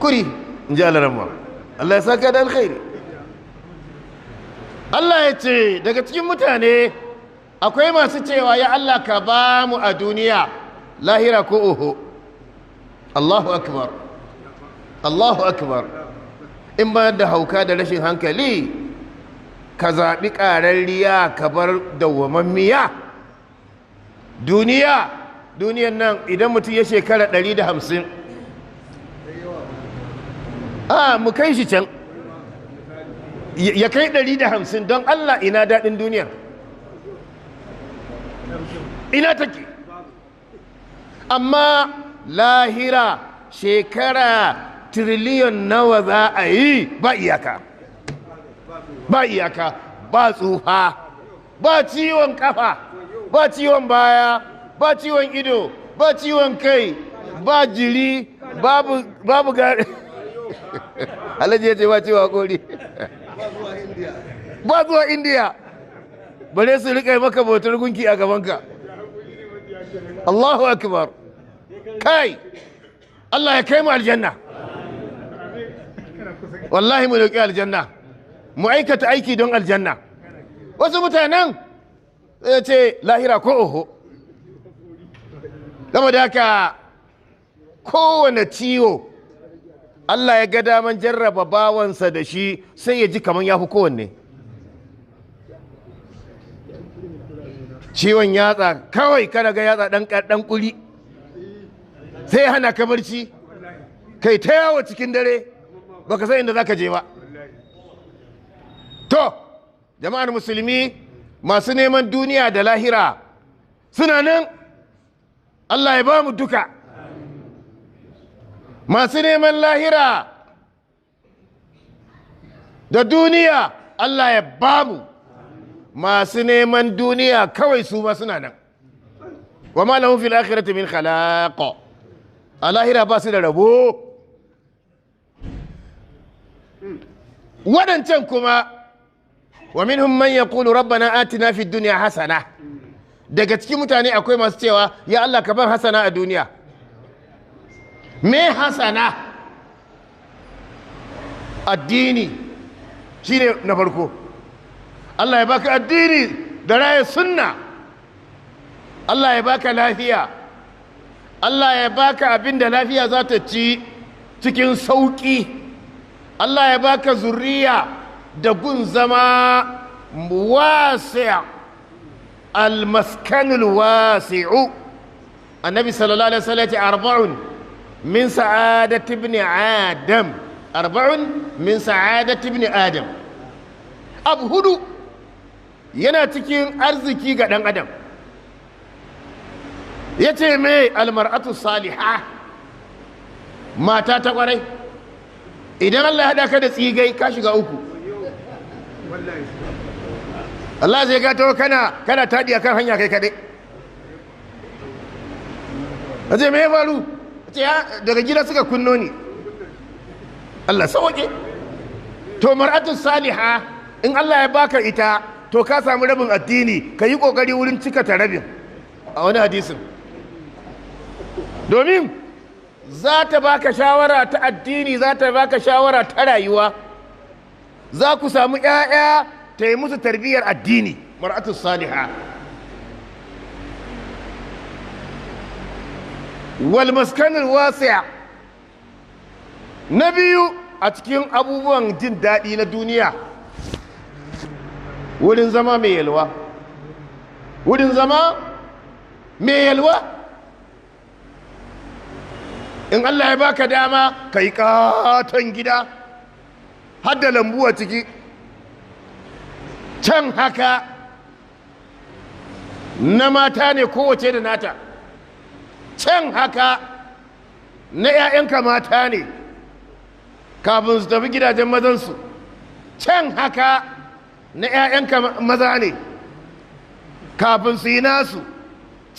kuri in ji alaramma. Allah ya saka da alkhairi. Allah ya ce daga cikin mutane akwai masu cewa ya Allah ka ba mu a duniya lahira ko oho. Allahu akbar, Allahu akbar. In ba da hauka da rashin hankali ka zaɓi ƙararriya ka bar dawwamammiya. Duniyan nan idan mutum ya shekara 150, mu kai shi can ya kai 150. don Allah ina daɗin duniya, ina take. Amma lahira shekara tiriliyon nawa za a yi, ba iyaka, ba iyaka, ba tsufa, ba ciwon kafa, ba ciwon baya, ba ciwon ido, ba ciwon kai, ba jiri, babu gari. Alhaji ya ce ba ciwon hakori. Ba zuwa indiya bare su rika maka bautar gunki a gabanka. Allahu akbar. Kai Allah ya kai mu aljanna. Wallahi mu roƙi aljanna, mu aikata aiki don aljanna. Wasu mutanen ya ce lahira ko oho. Saboda haka kowane ciwo Allah ya ga daman jarraba bawansa da shi sai ya ji kamar ya fi kowanne. Ciwon yatsa kawai kana ga yatsa ɗan ƙuli sai hana ka barci, kai ta yawo cikin dare baka san inda za ka je ba. To jama'ar musulmi masu neman duniya da lahira suna nan, Allah ya ba mu duka. Masu neman lahira da duniya Allah ya ba mu. Masu neman duniya kawai su ma suna nan. Wa ma lahum fil akhirati min khalaq. A lahira ba su da rabo. Waɗancan kuma wa minhum man yaqulu rabbana atina fid dunya hasana. Daga cikin mutane akwai masu cewa ya Allah ka ban hasana a duniya. Me hasana? Addini shine na farko. Allah ya baka addini da raya sunna. Allah ya baka lafiya. Allah ya baka abin da lafiya za ta ci cikin sauƙi. Allah ya baka zuriya da gun zama wasi' al-maskanul wasi'u. Annabi sallallahu alaihi wasallam ya ce arba'un min sa'adati ibn Adam. Arba'un min sa'adati ibn Adam. Abu hudu yana cikin arziki ga ɗan adam. Ya ce mai almar'atu saliha, mata ta ƙwarai. Idan Allah ya haɗa ka da tsigai ka shiga uku. Allah zai gato kana taɗi a kan hanya kai kaɗai. Ya ce mai faru? Ya ce daga gida suka kunno ni. Allah sauƙe. To mar'atu saliha in Allah ya baka ita to ka samu rabin addini, ka yi ƙoƙari wurin cika ta rabin a wani hadisin. Domin za ta baka shawara ta addini, za ta baka shawara ta rayuwa, za ku samu ‘ya'ya ta yi musu tarbiyyar addini. Mar'atu saliha. Wal maskanul wasi'. Na biyu a cikin abubuwan jin daɗi na duniya, wurin zama mai yalwa. Wurin zama mai yalwa. In Allah ya baka dama ka yi katon gida har da lambu a ciki, can haka na mata ne kowace da nata, can haka na 'ya'yanka mata ne kafin su tafi gidajen mazansu, can haka na 'ya'yanka maza ne kafin su yi nasu,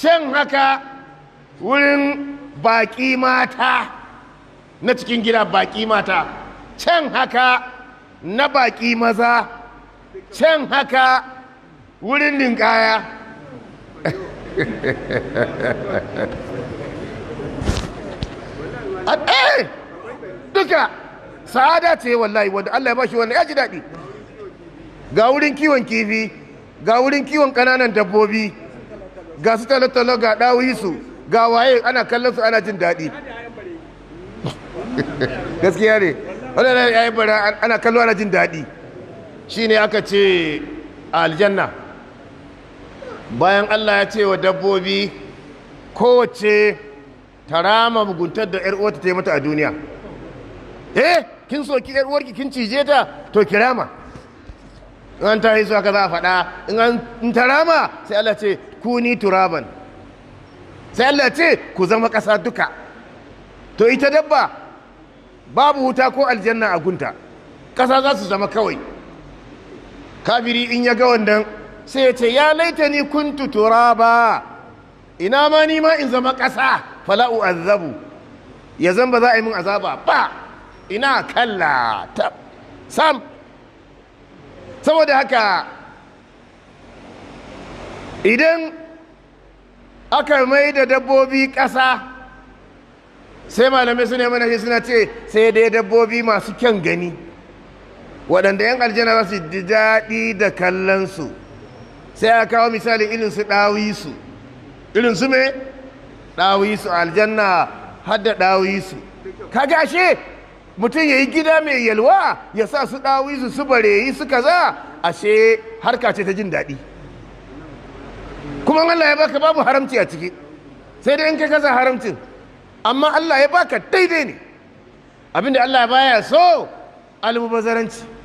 can haka wurin baƙi mata na cikin gida, baƙi mata, can haka na baƙi maza, can haka wurin ninkaya. Duk duka sa'ada ce wallahi, wanda Allah ya bashi wannan ya ji daɗi. Ga wurin kiwon kifi, ga wurin kiwon ƙananan dabbobi, ga su talo-talo, ga ɗawisu, ga waye, ana kallon su ana jin daɗi. Gaskiya ne, wadanda ya yi bara ana kallo ana jin daɗi. Shi ne aka ce a aljanna, bayan Allah ya ce wa dabbobi kowace ta rama muguntar da 'yar uwarta ta yi mata a duniya. Kin soki 'yar uwarki kin cije ta, to kirama. In an ta haisu haka za a faɗa, in ta rama sai Allah ce kuni turaban, sai Allah ce ku zama ƙasa duka. To ita dabba babu wuta ko aljanna a gunta, ƙasa za su zama kawai. Kafiri in ya ga wannan sai ya ce ya laita ni kuntu turaba, ina ma ni ma in zama ƙasa, fala'u azabu, ya zan ba za a yi min azaba ba, ina kalla ta sam. Saboda haka idan aka mai da dabbobi ƙasa, sai malamai su ne mana shi suna ce sai dai dabbobi masu kyan gani, waɗanda 'yan aljanna za su ji daɗi da kallonsu. Sai a kawo misali irin su ɗawisu, irin su me ɗawisu aljanna, hadda ɗawisu. Kaga ashe mutum ya yi gida mai yalwa ya sa su ɗawisu su bareyi su kaza, ashe harka ce ta jin daɗi. Kuma Allah ya baka babu haramci a ciki, sai dai in ka kasa haramcin, amma Allah ya baka daidai ne. Abinda Allah ya baya so almubazzaranci.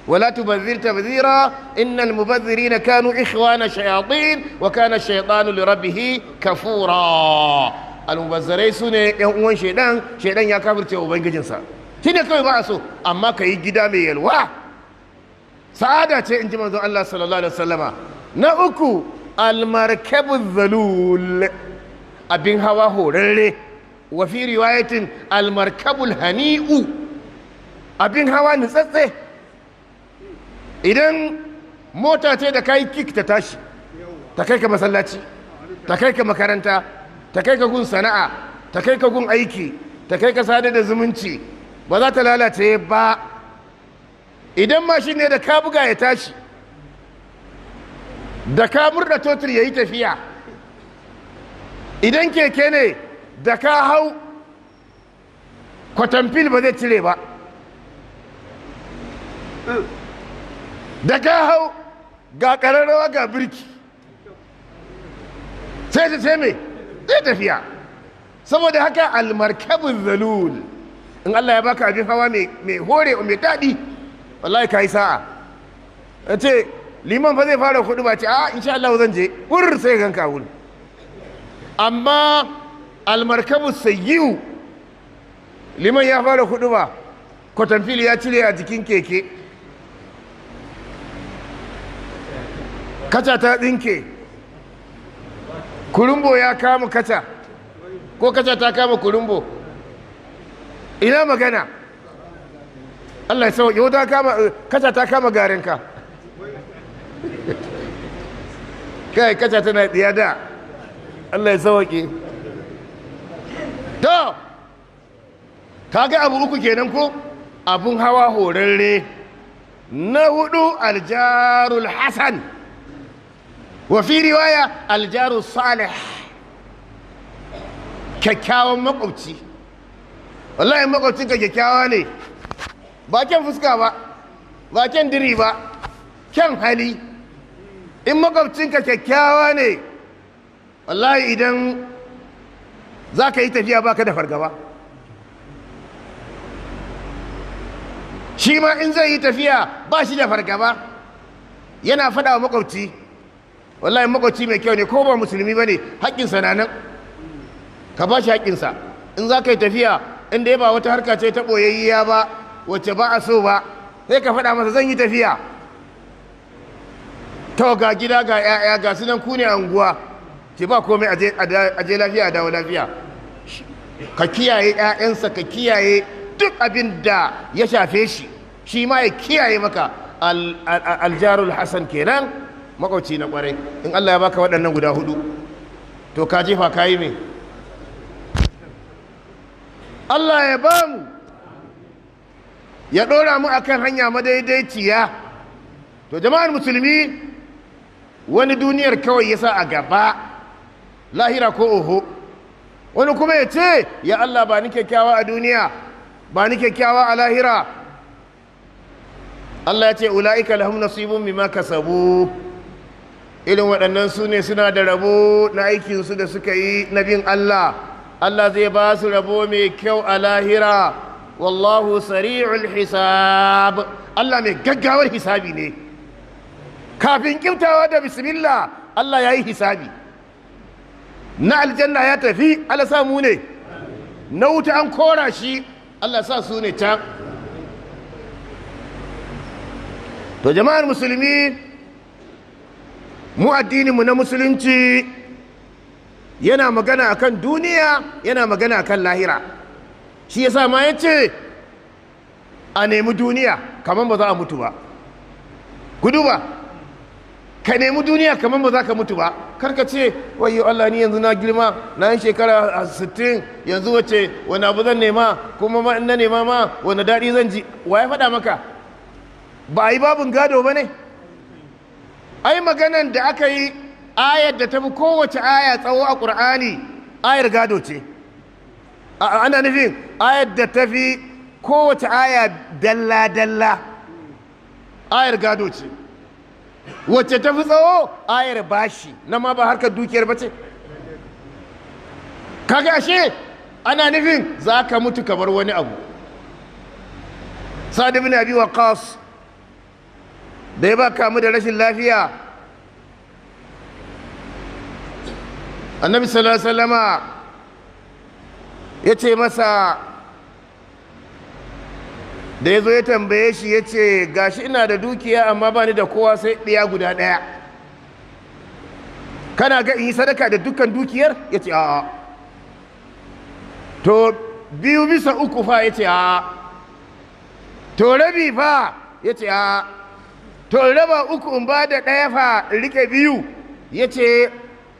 ولا تبذر تبذيرا إن المبذرين كانوا إخوان الشياطين وكان الشيطان لربه كفورا. المبذرين سنة يوم شيطان يا كافر تيو بنجنسا هنا كوي باسو أما كي جدامي يلوا سعادة إنت منذ الله صلى الله عليه وسلم. نأكو المركب الذلول أبين هوا هوري، وفي رواية المركب الهنيء أبين هوا نسسه. Idan mota ce da kai kik ta tashi, ta kai ka masallaci, ta kai ka makaranta, ta kai ka gun sana'a, ta kai ka gun aiki, ta kai ka sadar da zumunci, ba za ta lalace ba. Idan mashin ne da ka buga ya tashi, da ka murda totur ya yi tafiya. Idan keke ne da ka hau kwatamfil ba zai cire ba. Da ka hau ga ƙararrawa ga birki, sai ta ce mai zai tafiya. Saboda haka almarkabin zalul, in Allah ya baka abin hawa mai hore mai daɗi, wallahi ka yi sa'a. Ya ce liman fa zai fara kudu ba ce a insha Allah zan je wurin sai ganka wurin. Amma almarkabin sayyiu, liman ya fara kudu ba, kwatamfili ya cire a jikin keke, kaca ta tsinke, kurumbo ya kama kaca ko kaca ta kama kurumbo, ina magana. Allah ya sauke, yau kaca ta kama garinka. Kai kaca tana tsiya da, Allah ya sauke. To kaga abu uku kenan ko abun hawa horarre. Na hudu aljarul hasan, wafi riwaya aljaru salih, kyakkyawan makwabci. Wallahi makwabcinka kyakkyawa ne, ba kyan fuska ba, ba kyan diri ba, kyan hali. In makwabcinka kyakkyawa ne, wallahi idan za ka yi tafiya ba ka da fargaba. Shi ma in zai yi tafiya ba shi da fargaba, yana faɗa wa makwabci. Wallahi makwabci mai kyau ne, ko ba musulmi ba ne, haƙƙinsa na nan, ka ba shi haƙƙinsa. In za ka yi tafiya, inda ya ba wata harka ce ta ɓoyayya ba, wacce ba a so ba, sai ka faɗa masa zan yi tafiya. To ga gida ga 'ya'ya ga su nan ku ne a unguwa, ki ba komai a je lafiya a dawo lafiya. Ka kiyaye 'ya'yansa, ka kiyaye duk abin da ya shafe shi, shi ma ya kiyaye maka. Aljarul hasan kenan, makwabci na kwarai. In Allah ya baka waɗannan guda hudu, to ka jefa ka yi mai. Allah ya ba mu ya ɗora mu akan hanya madaidaiciya. To jama'ar musulmi, wani duniyar kawai ya sa a gaba, lahira ko oho. Wani kuma ya ce, ya Allah ba ni kyakkyawa a duniya, ba ni kyakkyawa a lahira. Allah ya ce, ula'ika lahum nasibun mimma kasabu. Irin waɗannan su ne suna da rabo na aikinsu da suka yi na bin Allah. Allah zai ba su rabo mai kyau a lahira. Wallahu sari'ul hisab. Allah mai gaggawar hisabi ne. Kafin kiftawa da bismillah, Allah ya yi hisabi. Na aljanna ya tafi, Allah sa mu ne. Na wuta an kora shi, Allah sa su ne can. To jama'ar musulmi, mu addininmu na musulunci yana magana akan duniya, yana magana akan lahira. Shi yasa ma yace a nemi duniya kamar ba za a mutu ba. Ku duba, ka nemi duniya kamar ba za ka mutu ba. Karka ce wayyo Allah, ni yanzu na girma, na yin shekara 60, yanzu wace wani abu zan nema, kuma ma in na nema ma wani daɗi zan ji. Wa ya faɗa maka? Ba a yi babin gado ba ne? Ai maganan da aka yi, ayar da ta fi kowace aya tsawo a ƙur'ani, ayar gado ce. Ana nufin ayar da ta fi kowace aya dalla-dalla, ayar gado ce. Wacce ta fi tsawo, ayar bashi, na ma ba harkar dukiyar ba ce. Kaga ashe ana nufin za ka mutu kamar wani abu. Sa'ad ibn Abi Waqqas da ya ba kamu da rashin lafiya, annabi sallallahu alaihi wasallama ya ce masa, da ya zo ya tambaye shi ya ce, gashi ina da dukiya amma ba ni da kowa sai ɗaya guda ɗaya, kana ga in yi sadaka da dukkan dukiyar? Ya ce a'a. To 2/3 fa? Ya ce a'a. To rabi fa? Ya ce a'a. To raba 3 in ba da ɗaya fa, rike 2? Ya ce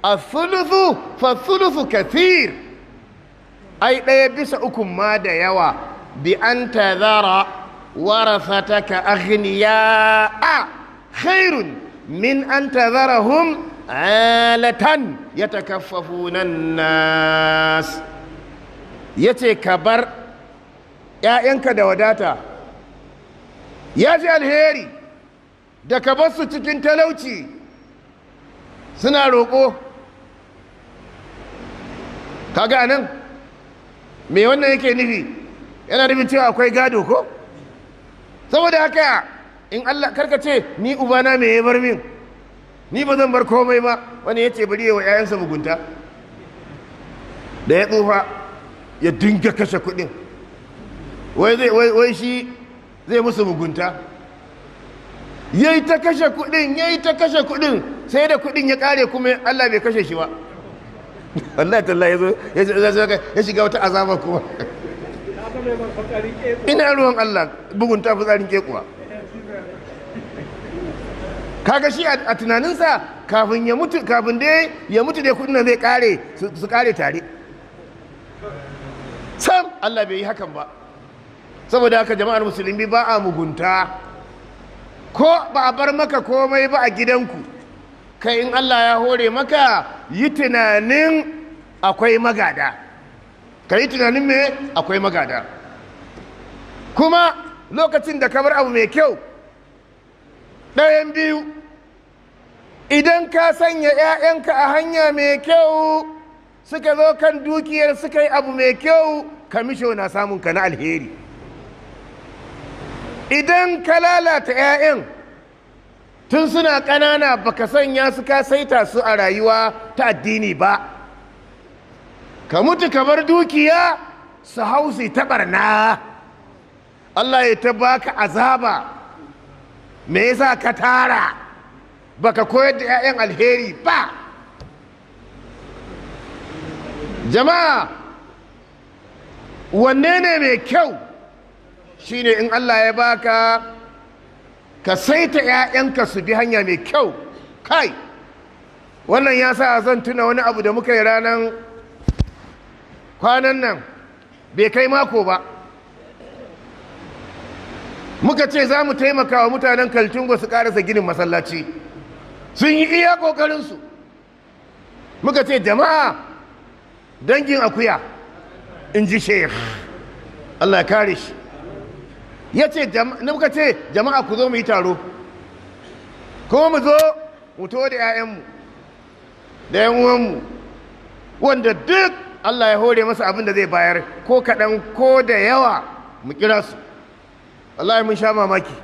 a thuluthu fa thuluthu kathir. Ai 1/3 ma da yawa. Bi an tazara warathataka aghniya'a khairun min an tazarahum alatan yatakaffafuna an-nas. Yace ka bar ƴaƴanka da wadata ya fi alheri da ka bar su cikin talauci suna roƙo. Kaga anan me wannan yake nufi? Yana nufin cewa akwai gado ko? Saboda haka in Allah, karka ce ni ubana me ya bar min, ni ba zan bar komai ba. Wani ya ce bari ya wa 'ya'yansa mugunta, da ya tsufa ya dinga kashe kuɗin, wai shi zai musu mugunta. Ya yi ta kashe kuɗin, ya yi ta kashe kuɗin, sai da kuɗin ya ƙare kuma Allah bai kashe shi ba. Allah talla ya zo ya shiga wata azaba kuma. Ina ruwan Allah bugunta fitsarin kekuwa. Kaga shi a tunaninsa kafin ya mutu, kafin dai ya mutu dai kuɗin zai ƙare, su ƙare tare. Sam Allah bai yi hakan ba. Saboda haka jama'ar musulmi ba a mugunta. Ko ba a bar maka komai ba a gidanku, kai in Allah ya hore maka, yi tunanin akwai magada. Ka yi tunanin me akwai magada. Kuma lokacin da ka bar abu mai kyau, ɗayan biyu, idan ka sanya 'ya'yanka a hanya mai kyau, suka zo kan dukiyar suka yi abu mai kyau, kamisho na samun ka na alheri. Idan ka lalata 'ya'yan tun suna ƙanana, baka sanya su ka saita su a rayuwa ta addini ba, ka mutu ka bar dukiya su hausi ta ɓarna, Allah ya ta baka azaba. Me yasa ka tara baka koyar da 'ya'yan alheri ba? Jama'a, wanne ne mai kyau? Shine in Allah ya baka, ka saita 'ya'yanka su bi hanya mai kyau. Kai, wannan ya sa zan tuna wani abu da muka yi ranar kwanan nan, bai kai mako ba. muka ce za mu taimaka wa mutanen Kaltungo su karasa ginin masallaci, sun yi iya ƙoƙarinsu. Muka ce jama'a dangin akuya, in ji sheikh Allah ya kare shi, ya ce muka ce jama'a ku zo mu yi taro, kuma mu zo mu to da 'ya'yanmu da 'yan uwanmu wanda duk Allah ya hore masa abin da zai bayar, ko kaɗan ko da yawa, mu kira su. Wallahi mun sha mamaki,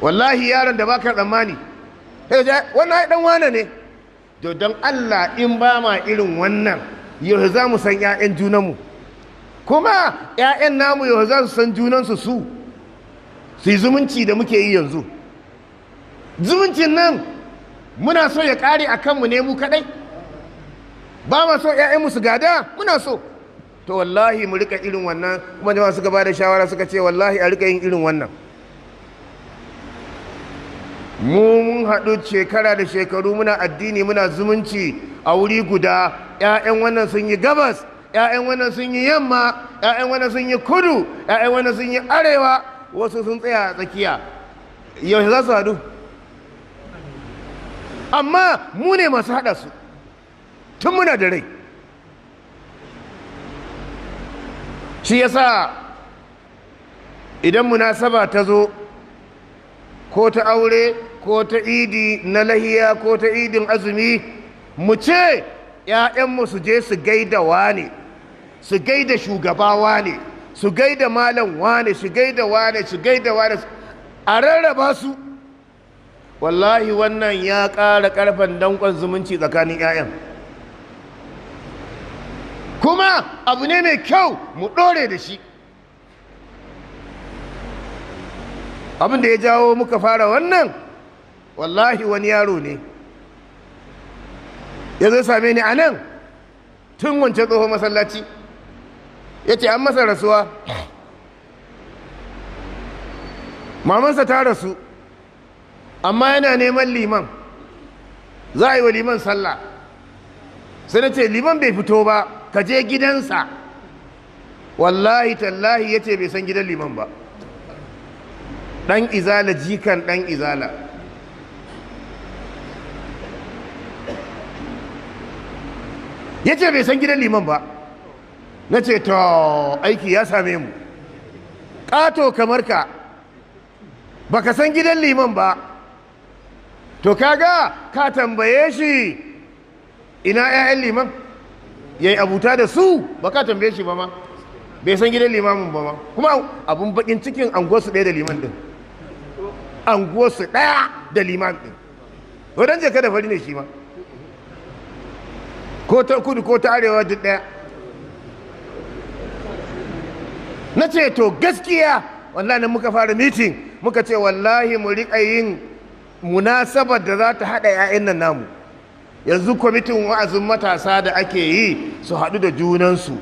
wallahi yaron da baka tsammani, wannan ai dan wane ne. To don Allah in ba ma irin wannan, yau za mu san 'ya'yan junanmu, kuma 'ya'yan namu yau za su san junansu, su yi zumunci da muke yi yanzu. Zumuncin nan muna so ya ƙare a kanmu ne mu kaɗai, ba ma so 'ya'yanmu su gada, muna so. To wallahi mu rika irin wannan, kuma jama'a suka ba da shawara suka ce wallahi a rika yin irin wannan. Mu mun haɗu shekara da shekaru muna addini muna zumunci a wuri guda, 'ya'yan wannan sun yi gabas, 'ya'yan wannan sun yi yamma, 'ya'yan wannan sun yi kudu, 'ya'yan wannan sun yi arewa, wasu sun tsaya a tsakiya. Yaushe za su haɗu? Amma mu ne masu haɗa su tun muna da rai. Shi yasa idan munasaba ta zo, ko ta aure ko ta idi na lahiya ko ta idin azumi, mu ce ‘ya'yanmu su je su gaida wane, su gaida shugaba wane, su gaida malam wane, su gaida wane, su gaida wane, a rarraba su. Wallahi wannan ya ƙara ƙarfin danƙon zumunci tsakanin ‘ya'yan. Kuma abu ne mai kyau mu ɗore da shi. Abin da ya jawo muka fara wannan, wallahi wani yaro ne ya zo same ni a nan tun wancan tsohon masallaci, ya ce an masa rasuwa, mamansa ta rasu, amma yana neman liman, za a yi wa liman sallah. Sai na ce liman bai fito ba, ka je gidansa. Wallahi tallahi ya ce bai san gidan liman ba. ɗan izala jikan ɗan izala. Ya ce bai san gidan liman ba. Na ce to aiki ya same mu, ƙato kamar ka baka san gidan liman ba, to kaga ka tambaye shi ina 'ya'yan liman, yayi abuta da su, ba ka tambaye shi ba ma, bai san gidan limamin ba ma. Kuma abun bakin cikin anguwarsu ɗaya da liman ɗin, anguwarsu ɗaya da liman ɗin, wadon je kada fari ne shi ma, ko ta kudu ko ta arewa duk ɗaya. Na ce to gaskiya wallahi nan muka fara mitin, muka ce wallahi mu riƙa yin munasabar da za ta haɗa 'ya'yan nan namu. Yanzu kwamitin wa'azin matasa da ake yi su haɗu da junansu,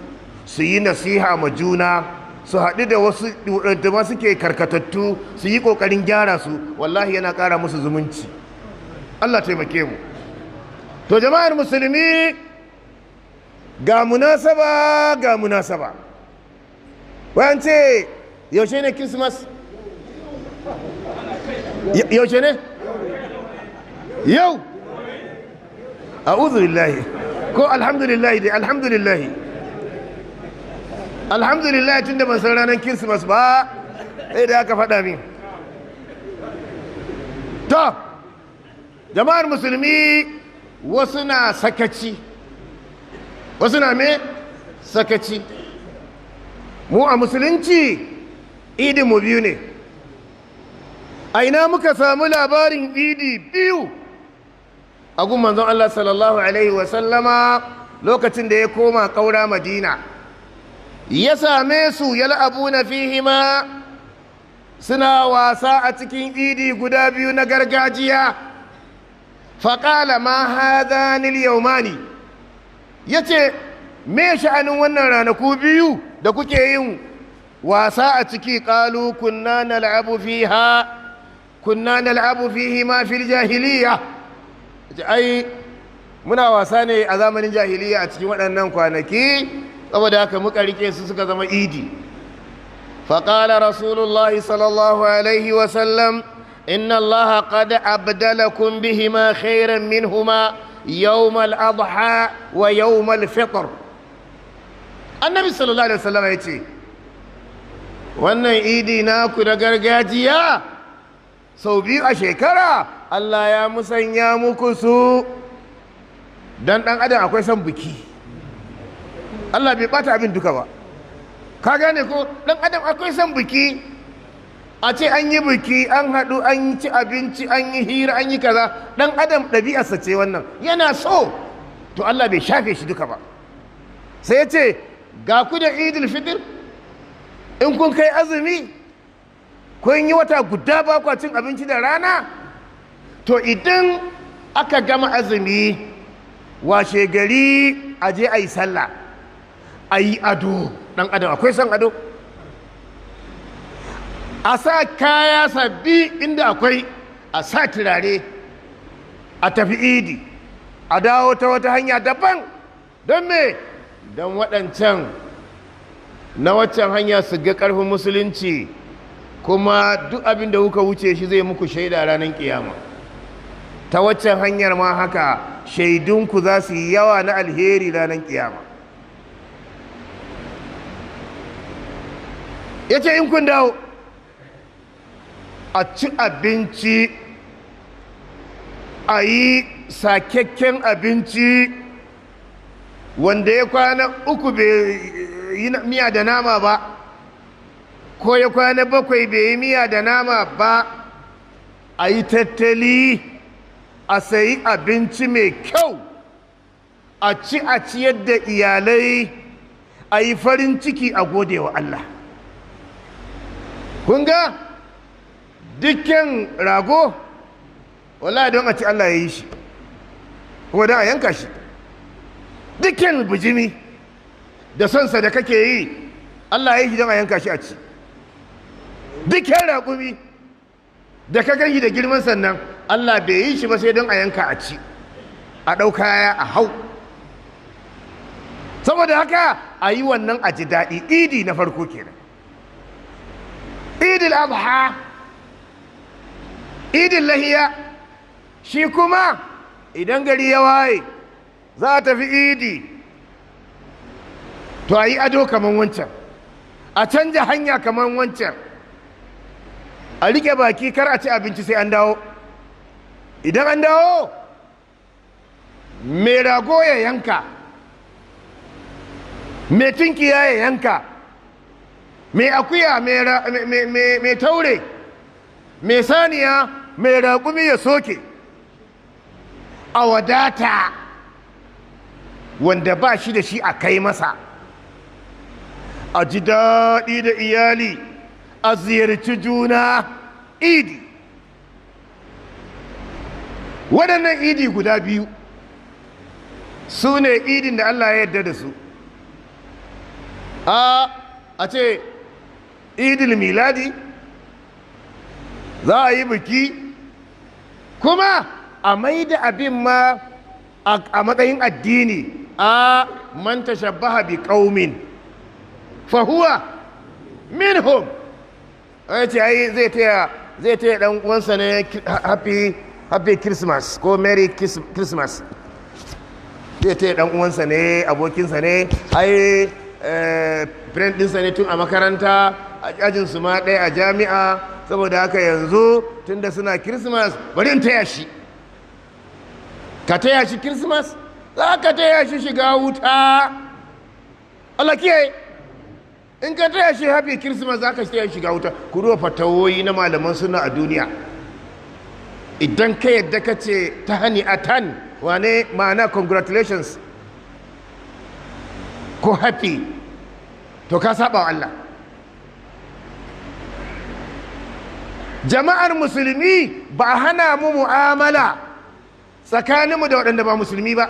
su yi nasiha ma juna, su haɗu da wasu da ma suke karkatattu, su yi ƙoƙarin gyara su, wallahi yana ƙara musu zumunci. Allah taimake mu. To jama'ar musulmi, ga munasaba ga munasaba. Wayan ce yaushe ne Christmas? Yaushe ne? Yau? A'udhu billahi. Ko alhamdulillahi dai, alhamdulillahi. Alhamdulillahi tunda ban san ranar Christmas ba, sai da aka faɗa min. To, jama'ar musulmi, wasu na sakaci. Wasu na me? Sakaci. Mu a musulunci idi mu biyu ne. A ina muka samu labarin idi biyu? A gun manzon Allah sallallahu alaihi wasallama lokacin da ya koma ƙaura Madina, ya same su yal'abuna fihima, suna wasa a cikin idi guda biyu na gargajiya. Faƙala ma hadhanil yawmani, yace me sha'anin wannan ranaku biyu da kuke yin wasa a ciki? Qalu kunna nal'abu fihima fil jahiliya. Ai muna wasa ne a zamanin jahiliya a cikin waɗannan kwanaki, saboda haka muka rike su suka zama idi. فقال رسول الله صلى الله عليه وسلم إن الله قد أبدلكم بهما خيرا منهما يوم الأضحى ويوم الفطر. النبي صلى الله عليه وسلم يقول wannan idi naku na gargajiya sau biyu a shekara Allah ya musanya muku su. Dan ɗan adam akwai son biki, Allah bai bata abin duka ba, ka gane ko? Ɗan adam akwai son biki, a ce an yi biki, an haɗu, an ci abinci, an yi hira, an yi kaza. Ɗan adam ɗabi'arsa ce wannan, yana so. To Allah bai shafe shi duka ba, sai ya ce ga ku da idul fitr, in kun kai azumi kun yi wata guda ba kwa cin abinci da rana, to idan aka gama azumi washe gari a je a yi sallah, a yi ado. Ɗan adam akwai son ado, a sa kaya sabbi inda akwai, a sa turare, a tafi idi, a dawo ta wata hanya daban. Don me? Don waɗancan na waccan hanya su ga ƙarfin musulunci, kuma duk abin da kuka wuce shi zai muku shaida ranar kiyama. Ta waccan hanyar ma haka shaidunku za su yi yawa na alheri ranar kiyama. Ya ce in kun dawo a ci abinci, a yi sakakken abinci, wanda ya kwana uku bai yi miya da nama ba, ko ya kwana bakwai bai yi miya da nama ba, a yi tattali, a sayi abinci mai kyau, a ciyar da iyalai, a yi farin ciki, a gode wa Allah. Kun ga dukkan rago wallahi don a ci Allah ya yi shi, kuma don a yanka shi. Dukkan bijimi da sonsa da kake yi Allah ya yi shi don a yanka shi a ci. Dukkan raƙumi da ka gani da girman sannan Allah bai yi shi ba sai don a yanka a ci, a ɗau kaya a hau. Saboda haka a yi wannan a ji daɗi. Idi na farko kenan. Idil Adha, idil lahiya, shi kuma idan gari ya waye za a tafi idi, to a yi ado kamar wancan, a canja hanya kamar wancan, a riƙe baki, kar a ci abinci sai an dawo. Idan an dawo mai rago ya yanka, mai tunkiya ya yanka, mai akuya, mai taure, mai saniya, mai raƙumi ya soke, a wadata, wanda ba shi da shi a kai masa, a ji daɗi da iyali, a ziyarci juna. Idi, waɗannan idi guda biyu su ne idin da Allah ya yarda da su. A ce idil miladi, za a yi biki, kuma a mai da abin ma a matsayin addini. A man tashabbaha bi qaumin fa huwa minhum. Ai ce ai zai taya dan uwansa ne happy Christmas ko merry Christmas. Zai taya dan uwansa ne, abokinsa ne, ai friend ɗinsa ne tun a makaranta, a ajinsu ma ɗaya a jami'a. Saboda haka yanzu tunda suna Christmas bari in taya shi. Ka taya shi Christmas, za ka taya shi shiga wuta. Allah kiyaye. In ka taya shi happy Christmas za ka taya shiga wuta. Ku duba fatawoyi na malaman suna a duniya. Idan ka yadda ka ce ta hani atan, wane ma'ana congratulations ko happy, to ka saba wa Allah. Jama'ar musulmi ba a hana mu mu'amala tsakaninmu da waɗanda ba musulmi ba.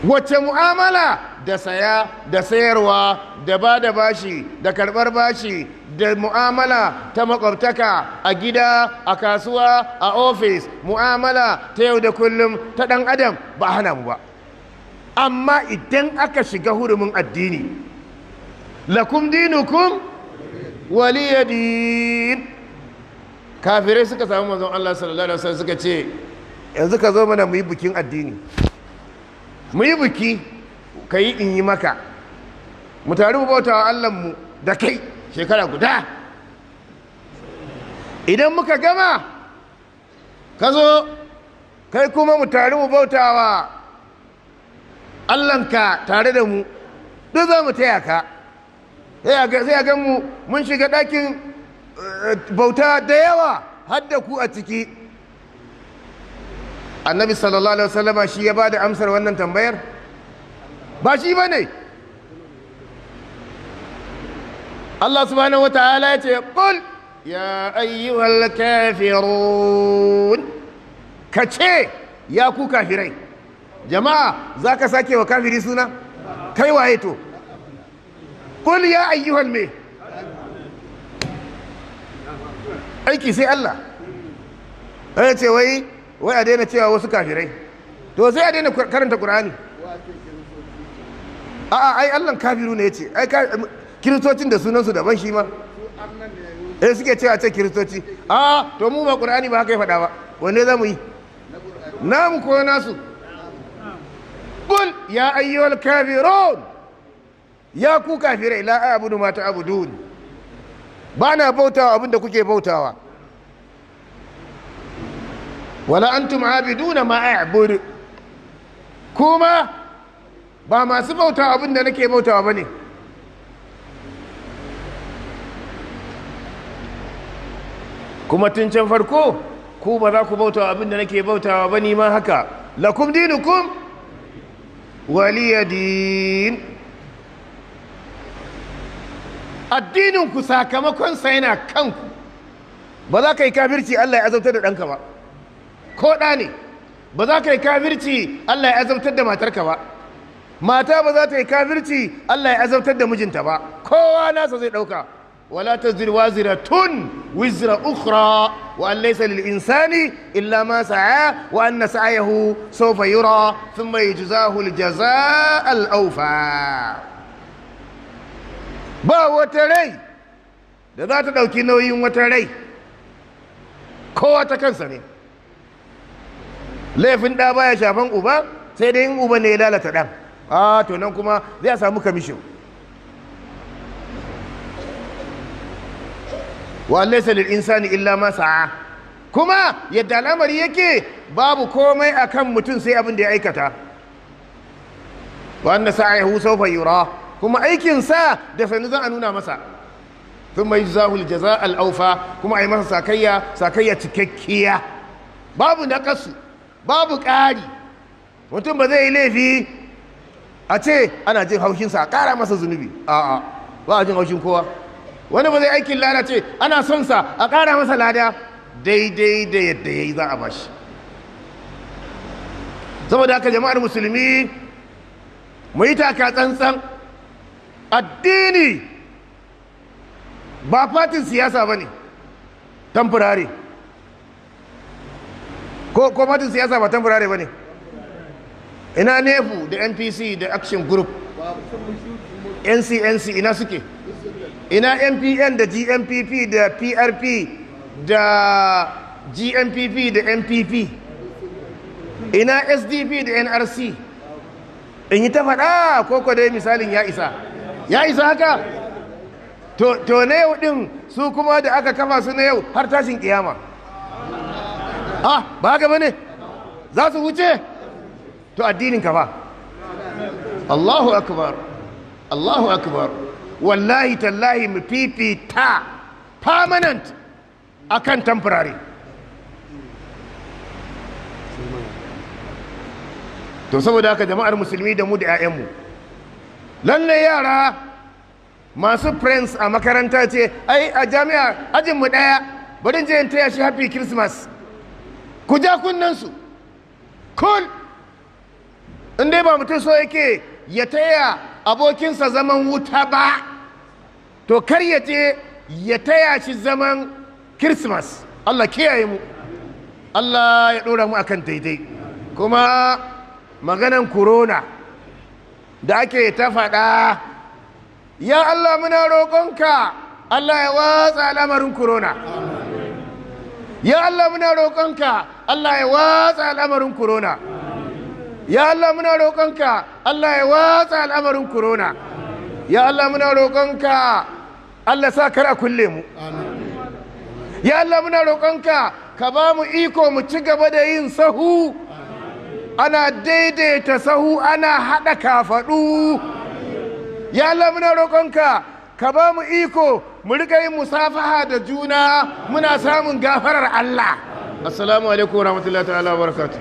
Wacce mu'amala? Da saya da sayarwa, da ba da bashi, da karɓar bashi, da mu'amala ta makwabtaka a gida, a kasuwa, a ofis, mu'amala ta yau da kullum ta ɗan adam ba a hana mu ba. Amma idan aka shiga hurumin addini, lakum dinukum waliyadin. Kafirai suka samu manzon Allah sallallahu alaihi wasallam suka ce yanzu ka zo mana mu yi bikin addini, mu yi biki, ka yi in yi maka, mu tare mu bauta wa Allahnmu da kai shekara guda, idan muka gama ka zo kai kuma mu tare mu bauta wa Allahnka tare da mu, duk za mu taya ka. Sai a gan mu mun shiga ɗakin bauta da yawa har da ku a ciki. Annabi sallallahu alaihi wasallama shi ya ba da amsar wannan tambayar? Ba shi ba ne. Allah subhanahu wa ta'ala ya ce qul ya ayyuhal kafirun, ka ce ya ku kafirai. Jama'a za ka sake wa kafiri suna? Kai waye to? Qul ya ayyuhal me? Aiki sai Allah. Ya ce wai a daina cewa wasu kafirai, to sai a daina karanta Qur'ani. A'a ai Allah kafiru ne ya ce, ai kiristocin da sunansu daban shi ma suke cewa ce kiristoci. To mu ba Qur'ani ba haka ya faɗa ba, wanne za mu yi? Namu ko nasu? Qul ya ayyuhal kafirun, ya ku kafirai, la a'budu ma ta'budun, ba na bautawa abin da kuke bautawa, wala antum abiduna ma a'budu, kuma ba masu bautawa abin da nake bautawa bane. Kuma tun can farko ku ba za ku bautawa abin da nake bautawa ba, ni ma haka. Lakum dinukum waliyadin. Addininku sakamakonsa yana kanku. Ba za ka yi kafirci Allah ya azabtar da ɗanka ba, ko ɗa ne. Ba za ka yi kafirci Allah ya azabtar da matarka ba, mata ba za ta yi kafirci Allah ya azabtar da mijinta ba. Kowa nasa zai ɗauka. ولا تزر وازرة وزر أخرى وأن ليس للإنسان إلا ما سعى وأن سعيه سوف يرى ثم يجزاه الجزاء الأوفى. ba wata rai da za ta ɗauki nauyin wata rai, kowa ta kansa ne. Laifin ɗa baya shafan uba, sai dai in uba ne ya lalata ɗan, to nan kuma zai samu kamishin. wa laysa lil insani illa ma sa'a, kuma yadda al'amari yake babu komai akan mutum sai abin da ya aikata. wa anna sa'ahu sawfa yura, kuma aikin sa da sanu zan a nuna masa. thumma yujzahu al jazaa al awfa, kuma ai masa sakayya cikakkiya, babu naqasu, babu ƙari. mutum ba zai yi laifi a ce ana jin haushin sa a ƙara masa zunubi, a'a, ba a jin haushin kowa. wani ba zai aikin lada ce ana son sa a ƙara masa lada, daidai da yadda ya yi za a bashi. saboda haka jama'ar musulmi mu yi taka tsantsan. Addini ba fatin siyasa ba ne tamfurare, ko fatin siyasa ba tamfurare ba ne. ina nefu da NPC da action group, NCNC ina suke? ina MPN da GMPP da PRP da GMPP da MPP, ina SDP da NRC? in yi ta faɗa koko dai misalin ya isa haka? to na yau ɗin su kuma da aka kafa su na yau har tashin kiyama, ba haka bane? za su wuce? to addinin ka ba. Allahu akbar, Allahu akbar. wallahi tallahi mu fifita permanent akan temporary. to saboda haka jama'ar musulmi da mu da 'ya'yanmu, lalle yara masu friends a makaranta ce ai a jami'a ajinmu ɗaya, bari je in taya shi happy christmas. ku ja kunnansu, kul in dai ba mutum so yake ya taya abokinsa zaman wuta ba, to kar ya je ya taya shi zaman Christmas. Allah kiyaye mu, Allah ya ɗora mu akan daidai. kuma maganan corona da ake ta faɗa ya Allah muna roƙonka Allah ya watsa al'amarin corona ya Allah muna roƙonka Allah ya watsa al'amarin corona ya Allah muna roƙonka Allah ya watsa al'amarin corona ya Allah muna roƙonka Allah sa kar a kulle mu ya Allah muna roƙonka ka ba mu iko mu ci gaba da yin sahu ana daidaita sahu ana haɗa kafaɗu ya Allah muna roƙonka ka ba mu iko mu riƙa yin musafaha da juna muna samun gafarar Allah assalamu alaikum warahmatullahi ta'ala wabarakatuh